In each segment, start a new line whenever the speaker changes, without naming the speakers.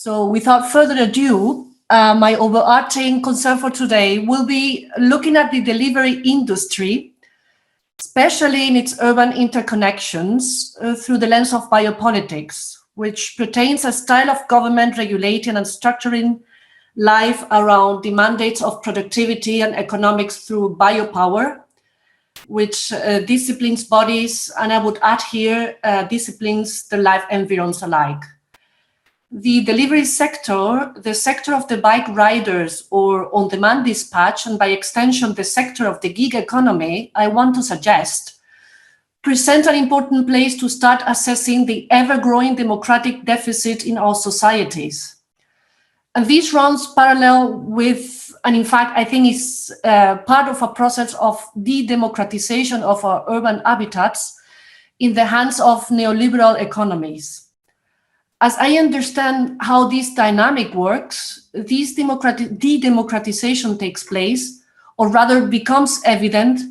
So without further ado, my overarching concern for today will be looking at the delivery industry, especially in its urban interconnections, through the lens of biopolitics, which pertains a style of government regulating and structuring life around the mandates of productivity and economics through biopower, which disciplines bodies, and I would add here, disciplines the life environs alike. The delivery sector, the sector of the bike riders or on-demand dispatch, and by extension, the sector of the gig economy, I want to suggest, present an important place to start assessing the ever-growing democratic deficit in our societies. And this runs parallel with, and in fact, I think is part of a process of de-democratization of our urban habitats in the hands of neoliberal economies. As I understand how this dynamic works, this de-democratization takes place, or rather becomes evident,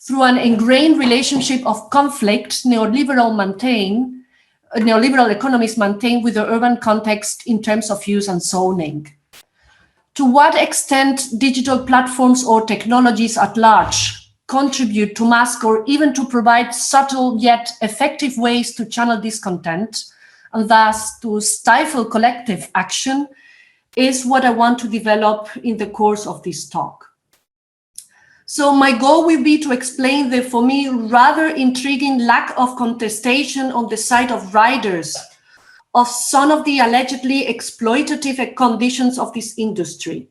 through an ingrained relationship of conflict neoliberal economies maintain with the urban context in terms of use and zoning. To what extent digital platforms or technologies at large contribute to mask or even to provide subtle yet effective ways to channel discontent, and thus to stifle collective action, is what I want to develop in the course of this talk. So my goal will be to explain the, for me, rather intriguing lack of contestation on the side of riders of some of the allegedly exploitative conditions of this industry.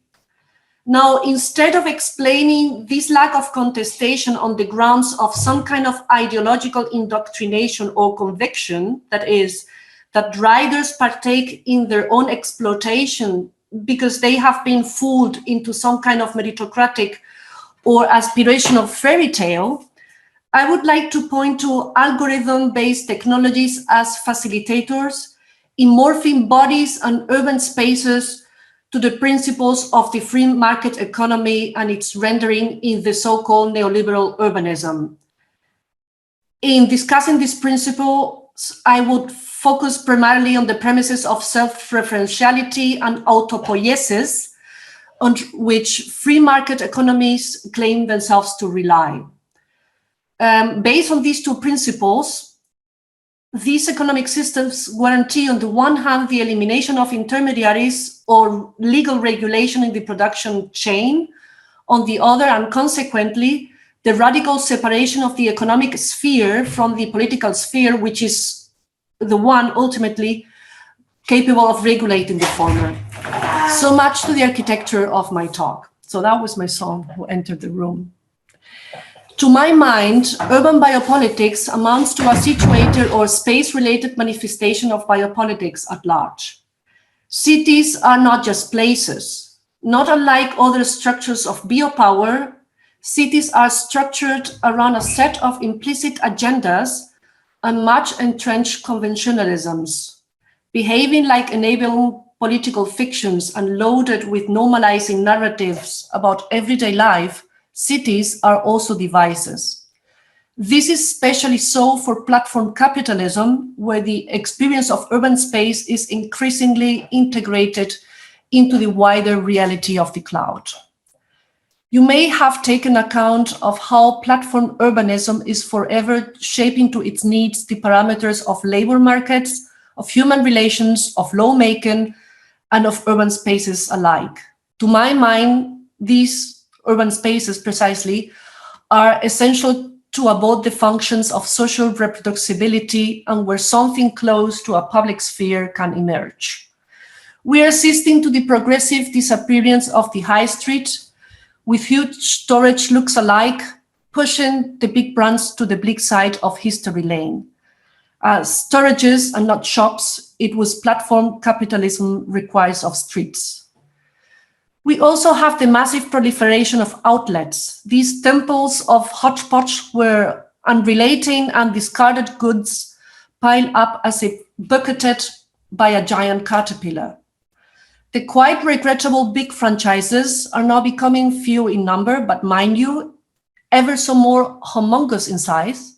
Now, instead of explaining this lack of contestation on the grounds of some kind of ideological indoctrination or conviction, that is, that riders partake in their own exploitation because they have been fooled into some kind of meritocratic or aspirational fairy tale, I would like to point to algorithm-based technologies as facilitators in morphing bodies and urban spaces to the principles of the free market economy and its rendering in the so-called neoliberal urbanism. In discussing these principles, I would focus primarily on the premises of self-referentiality and autopoiesis, on which free market economies claim themselves to rely. Based on these two principles, these economic systems guarantee, on the one hand, the elimination of intermediaries or legal regulation in the production chain, on the other, and consequently, the radical separation of the economic sphere from the political sphere, which is the one ultimately capable of regulating the former. So much to the architecture of my talk. So that was my son who entered the room. To my mind, urban biopolitics amounts to a situated or space-related manifestation of biopolitics at large. Cities are not just places. Not unlike other structures of biopower, cities are structured around a set of implicit agendas and much entrenched conventionalisms, behaving like enabling political fictions and loaded with normalizing narratives about everyday life. Cities are also devices. This is especially so for platform capitalism, where the experience of urban space is increasingly integrated into the wider reality of the cloud. You may have taken account of how platform urbanism is forever shaping to its needs the parameters of labor markets, of human relations, of lawmaking, and of urban spaces alike. To my mind, these urban spaces precisely are essential to avoid the functions of social reproducibility and where something close to a public sphere can emerge. We are assisting to the progressive disappearance of the high street, with huge storage looks alike, pushing the big brands to the bleak side of history lane. Storages and not shops, it was platform capitalism requires of streets. We also have the massive proliferation of outlets, these temples of hodgepodge where unrelating and discarded goods pile up as if bucketed by a giant caterpillar. The quite regrettable big franchises are now becoming few in number, but mind you, ever so more humongous in size,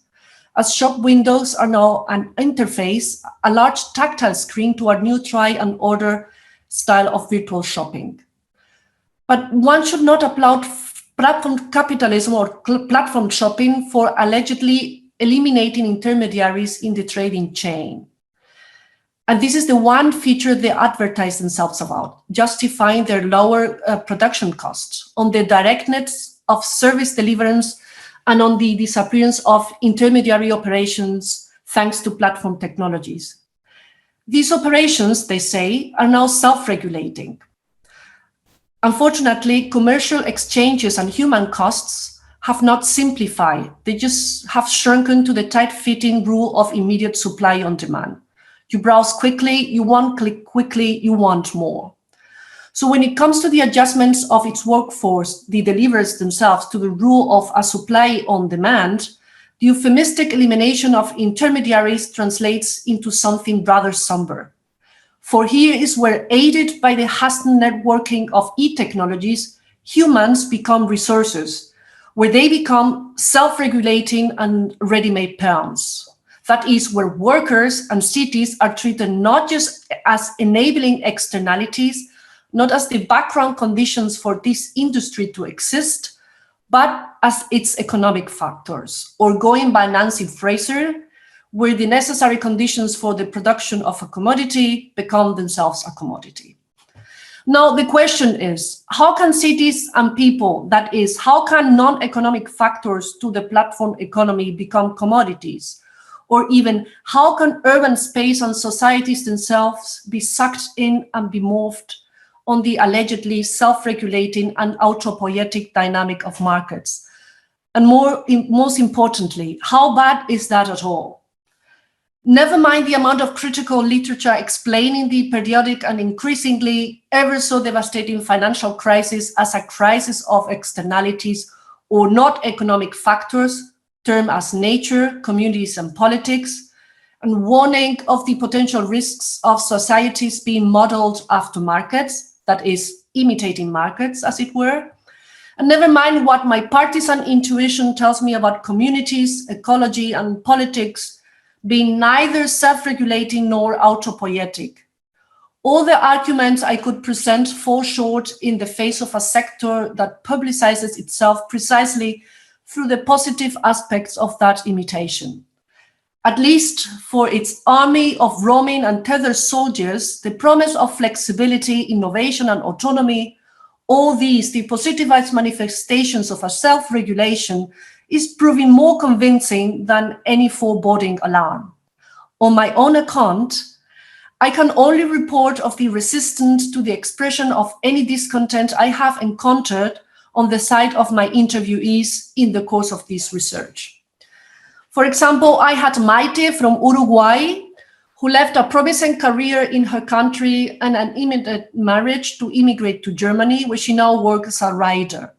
as shop windows are now an interface, a large tactile screen to our new try and order style of virtual shopping. But one should not applaud platform capitalism or platform shopping for allegedly eliminating intermediaries in the trading chain. And this is the one feature they advertise themselves about, justifying their lower production costs on the directness of service deliverance and on the disappearance of intermediary operations thanks to platform technologies. These operations, they say, are now self-regulating. Unfortunately, commercial exchanges and human costs have not simplified. They just have shrunken to the tight-fitting rule of immediate supply on demand. You browse quickly, you want click quickly, you want more. So when it comes to the adjustments of its workforce, the delivers themselves to the rule of a supply on demand, the euphemistic elimination of intermediaries translates into something rather somber. For here is where, aided by the hastened networking of e-technologies, humans become resources, where they become self-regulating and ready-made pawns. That is where workers and cities are treated not just as enabling externalities, not as the background conditions for this industry to exist, but as its economic factors, or going by Nancy Fraser, where the necessary conditions for the production of a commodity become themselves a commodity. Now, the question is, how can cities and people, that is, how can non-economic factors to the platform economy become commodities? Or even, how can urban space and societies themselves be sucked in and be morphed on the allegedly self-regulating and autopoietic dynamic of markets? And most importantly, how bad is that at all? Never mind the amount of critical literature explaining the periodic and increasingly ever so devastating financial crisis as a crisis of externalities or not economic factors, termed as nature, communities, and politics, and warning of the potential risks of societies being modeled after markets, that is, imitating markets, as it were. And never mind what my partisan intuition tells me about communities, ecology, and politics being neither self-regulating nor autopoietic. All the arguments I could present fall short in the face of a sector that publicizes itself precisely through the positive aspects of that imitation. At least for its army of roaming and tethered soldiers, the promise of flexibility, innovation, and autonomy, all these, the positivized manifestations of a self-regulation, is proving more convincing than any foreboding alarm. On my own account, I can only report of the resistance to the expression of any discontent I have encountered on the side of my interviewees in the course of this research. For example, I had Maite from Uruguay, who left a promising career in her country and an imminent marriage to immigrate to Germany, where she now works as a writer.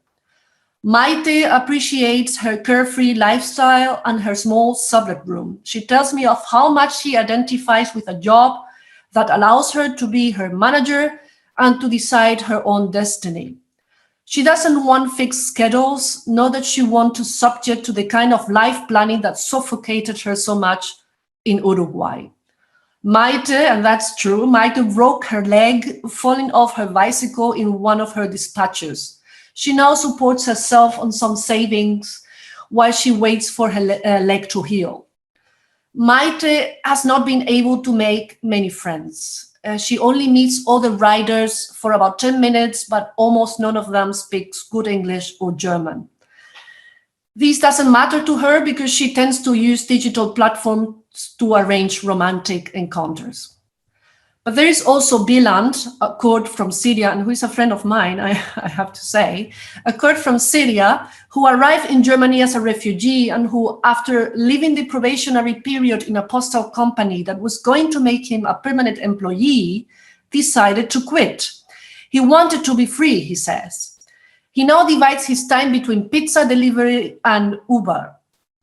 Maite appreciates her carefree lifestyle and her small sublet room. She tells me of how much she identifies with a job that allows her to be her manager and to decide her own destiny. She doesn't want fixed schedules, nor that she wants to subject to the kind of life planning that suffocated her so much in Uruguay. Maite, and that's true, Maite broke her leg falling off her bicycle in one of her dispatches. She now supports herself on some savings while she waits for her leg to heal. Maite has not been able to make many friends. She only meets other riders for about 10 minutes, but almost none of them speaks good English or German. This doesn't matter to her because she tends to use digital platforms to arrange romantic encounters. But there is also Biland, a Kurd from Syria, and who is a friend of mine, I have to say, a Kurd from Syria who arrived in Germany as a refugee and who, after living the probationary period in a postal company that was going to make him a permanent employee, decided to quit. He wanted to be free, he says. He now divides his time between pizza delivery and Uber.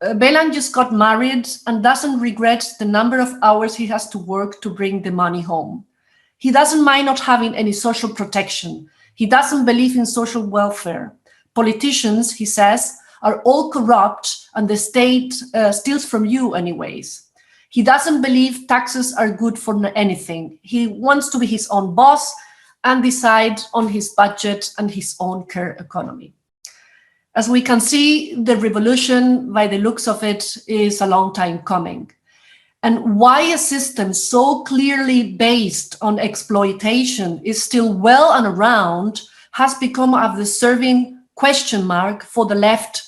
Belan just got married and doesn't regret the number of hours he has to work to bring the money home. He doesn't mind not having any social protection. He doesn't believe in social welfare. Politicians, he says, are all corrupt and the state steals from you anyways. He doesn't believe taxes are good for anything. He wants to be his own boss and decide on his budget and his own care economy. As we can see, the revolution, by the looks of it, is a long time coming. And why a system so clearly based on exploitation is still well and around has become a deserving question mark for the left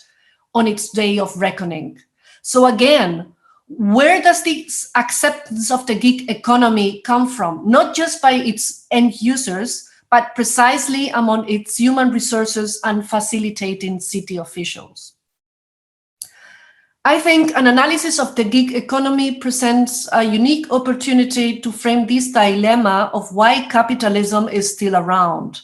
on its day of reckoning. So again, where does this acceptance of the gig economy come from? Not just by its end users, but precisely among its human resources and facilitating city officials. I think an analysis of the gig economy presents a unique opportunity to frame this dilemma of why capitalism is still around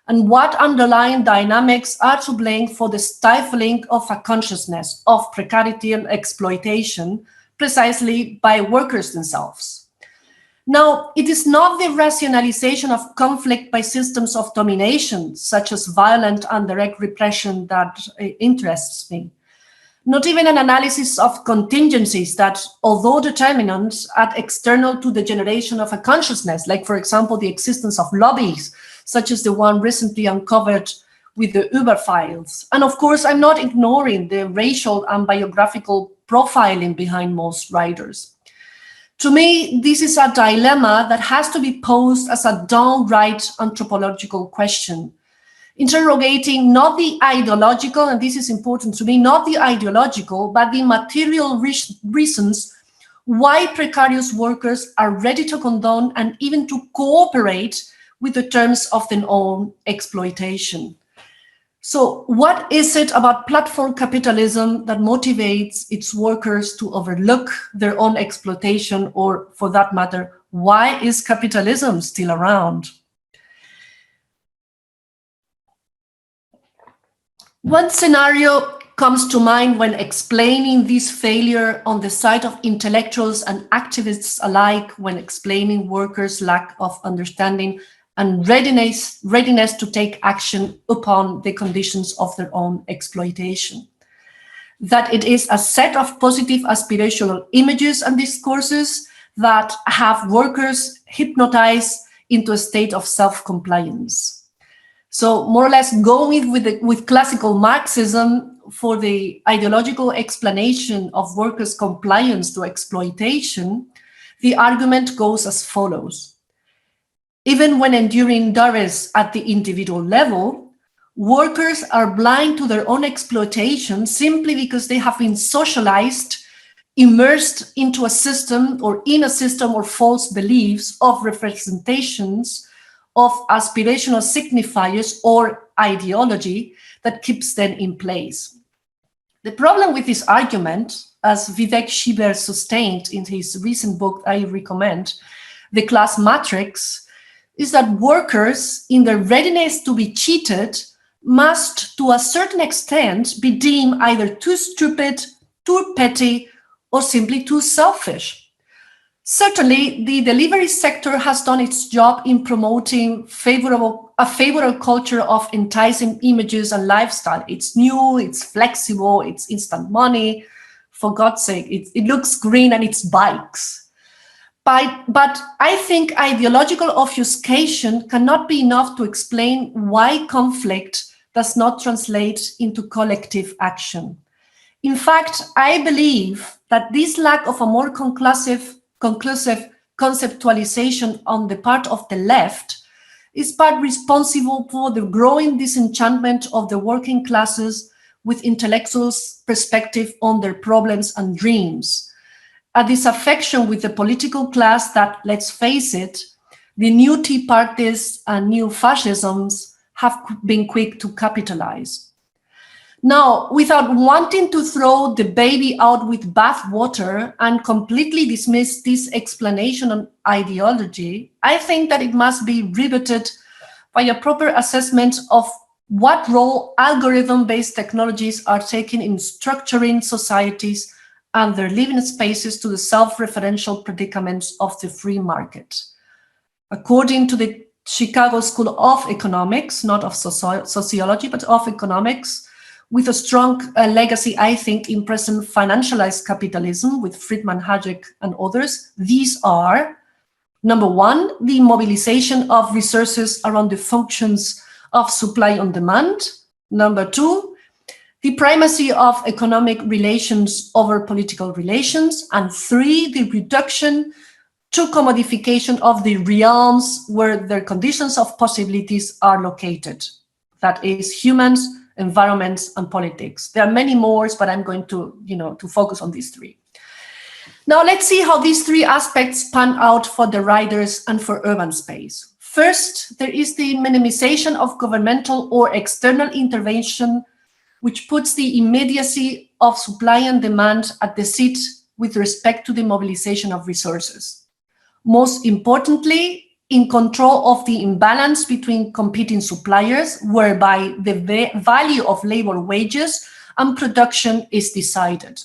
and what underlying dynamics are to blame for the stifling of a consciousness of precarity and exploitation precisely by workers themselves. Now, it is not the rationalization of conflict by systems of domination, such as violent and direct repression, that interests me. Not even an analysis of contingencies that, although determinants, are external to the generation of a consciousness, like, for example, the existence of lobbies, such as the one recently uncovered with the Uber files. And of course, I'm not ignoring the racial and biographical profiling behind most writers. To me, this is a dilemma that has to be posed as a downright anthropological question, interrogating not the ideological, and this is important to me, not the ideological, but the material reasons why precarious workers are ready to condone and even to cooperate with the terms of their own exploitation. So what is it about platform capitalism that motivates its workers to overlook their own exploitation, or for that matter, why is capitalism still around? One scenario comes to mind when explaining this failure on the side of intellectuals and activists alike, when explaining workers' lack of understanding and readiness to take action upon the conditions of their own exploitation. That it is a set of positive aspirational images and discourses that have workers hypnotized into a state of self-compliance. So more or less going with classical Marxism for the ideological explanation of workers' compliance to exploitation, the argument goes as follows. Even when enduring duress at the individual level, workers are blind to their own exploitation simply because they have been socialized, immersed into a system or in a system or false beliefs of representations of aspirational signifiers or ideology that keeps them in place. The problem with this argument, as Vivek Shiber sustained in his recent book I recommend, The Class Matrix, is that workers, in their readiness to be cheated, must, to a certain extent, be deemed either too stupid, too petty, or simply too selfish. Certainly, the delivery sector has done its job in promoting a favorable culture of enticing images and lifestyle. It's new, it's flexible, it's instant money. For God's sake, it looks green and it's bikes. But I think ideological obfuscation cannot be enough to explain why conflict does not translate into collective action. In fact, I believe that this lack of a more conclusive conceptualization on the part of the left is part responsible for the growing disenchantment of the working classes with intellectuals' perspective on their problems and dreams. A disaffection with the political class that, let's face it, the new Tea Parties and new fascisms have been quick to capitalize. Now, without wanting to throw the baby out with bathwater and completely dismiss this explanation on ideology, I think that it must be rebutted by a proper assessment of what role algorithm-based technologies are taking in structuring societies and their living spaces to the self-referential predicaments of the free market. According to the Chicago School of Economics, not of sociology, but of economics, with a strong legacy, I think, in present financialized capitalism with Friedman, Hayek, and others. These are, number one, the mobilization of resources around the functions of supply and demand. Number two, the primacy of economic relations over political relations. And three, the reduction to commodification of the realms where their conditions of possibilities are located. That is humans, environments, and politics. There are many more, but I'm going to, to focus on these three. Now let's see how these three aspects pan out for the riders and for urban space. First, there is the minimization of governmental or external intervention, which puts the immediacy of supply and demand at the seat with respect to the mobilization of resources. Most importantly, in control of the imbalance between competing suppliers, whereby the value of labor wages and production is decided.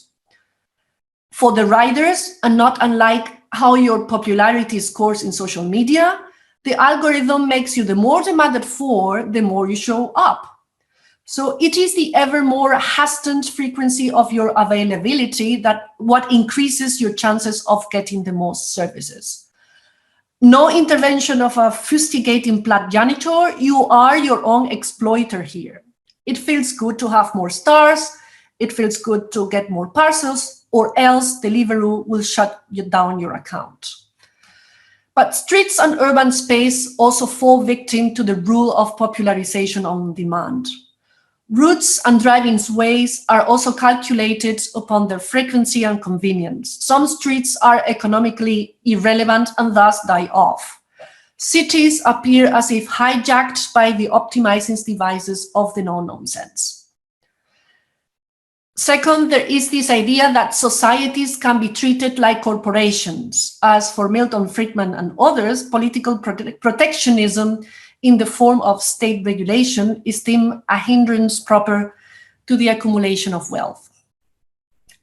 For the riders, and not unlike how your popularity scores in social media, the algorithm makes you the more demanded for, the more you show up. So it is the ever more hastened frequency of your availability that what increases your chances of getting the most services. No intervention of a fustigating plat janitor, you are your own exploiter here. It feels good to have more stars, it feels good to get more parcels, or else Deliveroo will shut down your account. But streets and urban space also fall victim to the rule of popularization on demand. Routes and driving ways are also calculated upon their frequency and convenience. Some streets are economically irrelevant and thus die off. Cities appear as if hijacked by the optimizing devices of the no-nonsense. Second, there is this idea that societies can be treated like corporations. As for Milton Friedman and others, political protectionism in the form of state regulation is deemed a hindrance proper to the accumulation of wealth.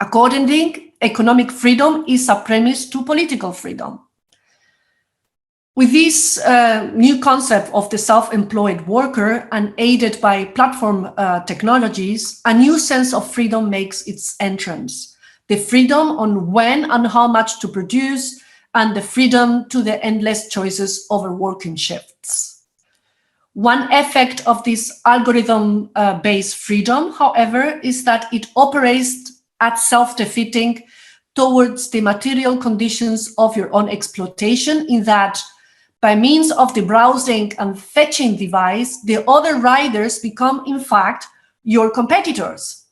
Accordingly, economic freedom is a premise to political freedom. With this new concept of the self-employed worker and aided by platform technologies, a new sense of freedom makes its entrance. The freedom on when and how much to produce, and the freedom to the endless choices over working shifts. One effect of this algorithm-based freedom, however, is that it operates at self-defeating towards the material conditions of your own exploitation, in that by means of the browsing and fetching device, the other riders become, in fact, your competitors.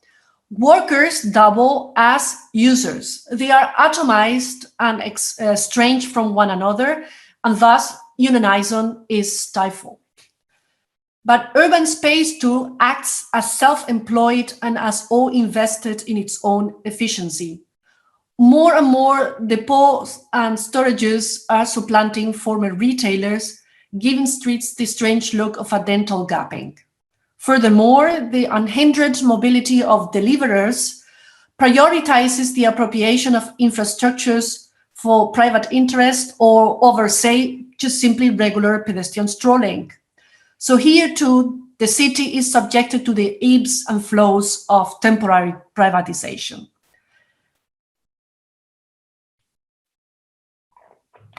Workers double as users. They are atomized and estranged from one another, and thus unionization is stifled. But urban space too acts as self-employed and as all invested in its own efficiency. More and more depots and storages are supplanting former retailers, giving streets the strange look of a dental gapping. Furthermore, the unhindered mobility of deliverers prioritizes the appropriation of infrastructures for private interest or over, say, just simply regular pedestrian strolling. So here too, the city is subjected to the ebbs and flows of temporary privatization.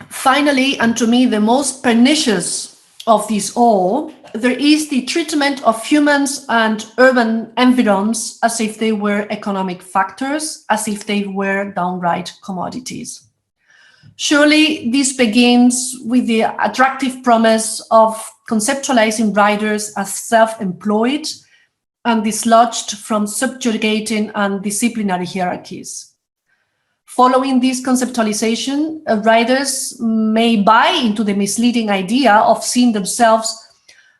Finally, and to me the most pernicious of these all, there is the treatment of humans and urban environs as if they were economic factors, as if they were downright commodities. Surely this begins with the attractive promise of conceptualizing riders as self-employed and dislodged from subjugating and disciplinary hierarchies. Following this conceptualization, riders may buy into the misleading idea of seeing themselves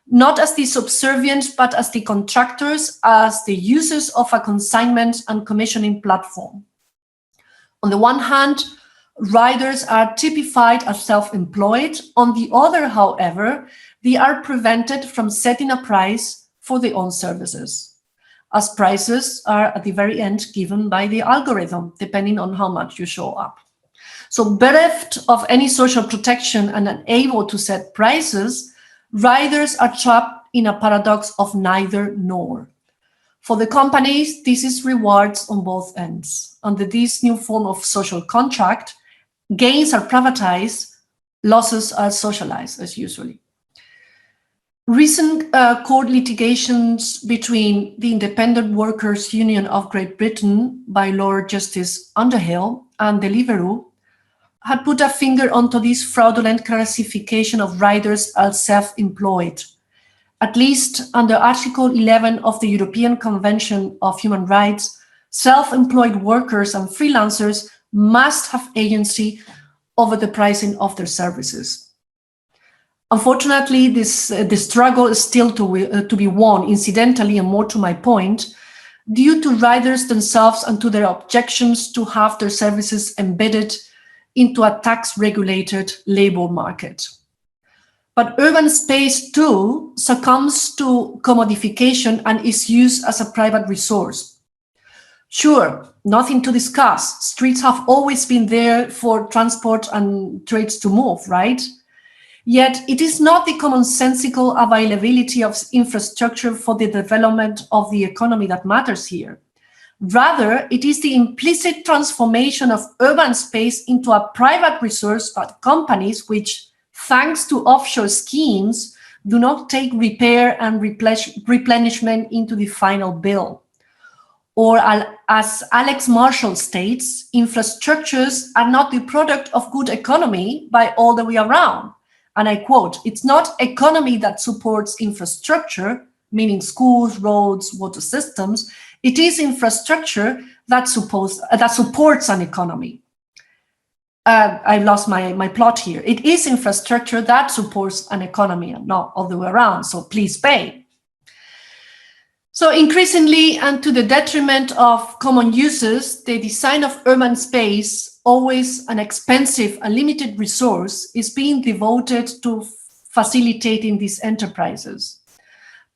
not as the subservient, but as the contractors, as the users of a consignment and commissioning platform. On the one hand, riders are typified as self-employed. On the other, however, they are prevented from setting a price for their own services, as prices are at the very end given by the algorithm, depending on how much you show up. So bereft of any social protection and unable to set prices, riders are trapped in a paradox of neither nor. For the companies, this is rewards on both ends. Under this new form of social contract, gains are privatized, losses are socialized, as usually. Recent court litigations between the Independent Workers' Union of Great Britain by Lord Justice Underhill and Deliveroo had put a finger onto this fraudulent classification of riders as self-employed. At least under Article 11 of the European Convention of Human Rights, self-employed workers and freelancers must have agency over the pricing of their services. Unfortunately, the struggle is still to be won, incidentally, and more to my point, due to riders themselves and to their objections to have their services embedded into a tax-regulated labor market. But urban space, too, succumbs to commodification and is used as a private resource. Sure, nothing to discuss. Streets have always been there for transport and trades to move, right? Yet it is not the commonsensical availability of infrastructure for the development of the economy that matters here. Rather, it is the implicit transformation of urban space into a private resource by companies which, thanks to offshore schemes, do not take repair and replenishment into the final bill. Or as Alex Marshall states, infrastructures are not the product of good economy by all the way around. And I quote, "It's not economy that supports infrastructure," meaning schools, roads, water systems. It is infrastructure that supports an economy. I've lost my plot here. It is infrastructure that supports an economy and not all the way around, so please pay. So increasingly, and to the detriment of common users, the design of urban space, always an expensive and limited resource, is being devoted to facilitating these enterprises.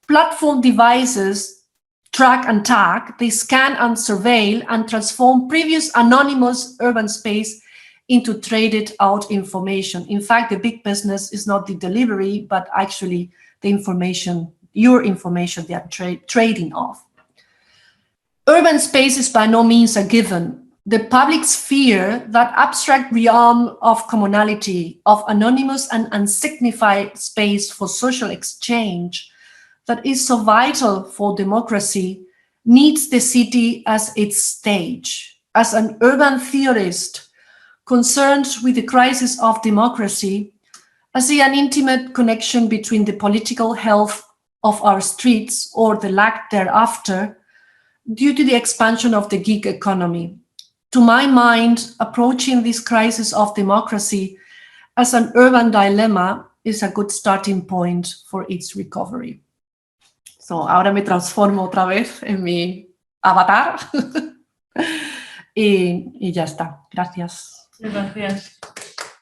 Platform devices track and tag, they scan and surveil and transform previous anonymous urban space into traded out information. In fact, the big business is not the delivery, but actually the information, your information they are trading off. Urban space is by no means a given. The public sphere, that abstract realm of commonality, of anonymous and unsignified space for social exchange, that is so vital for democracy, needs the city as its stage. As an urban theorist concerned with the crisis of democracy, I see an intimate connection between the political health of our streets, or the lack thereafter, due to the expansion of the gig economy. To my mind, approaching this crisis of democracy as an urban dilemma is a good starting point for its recovery. So, ahora me transformo otra vez en mi avatar y ya está. Gracias.
Gracias.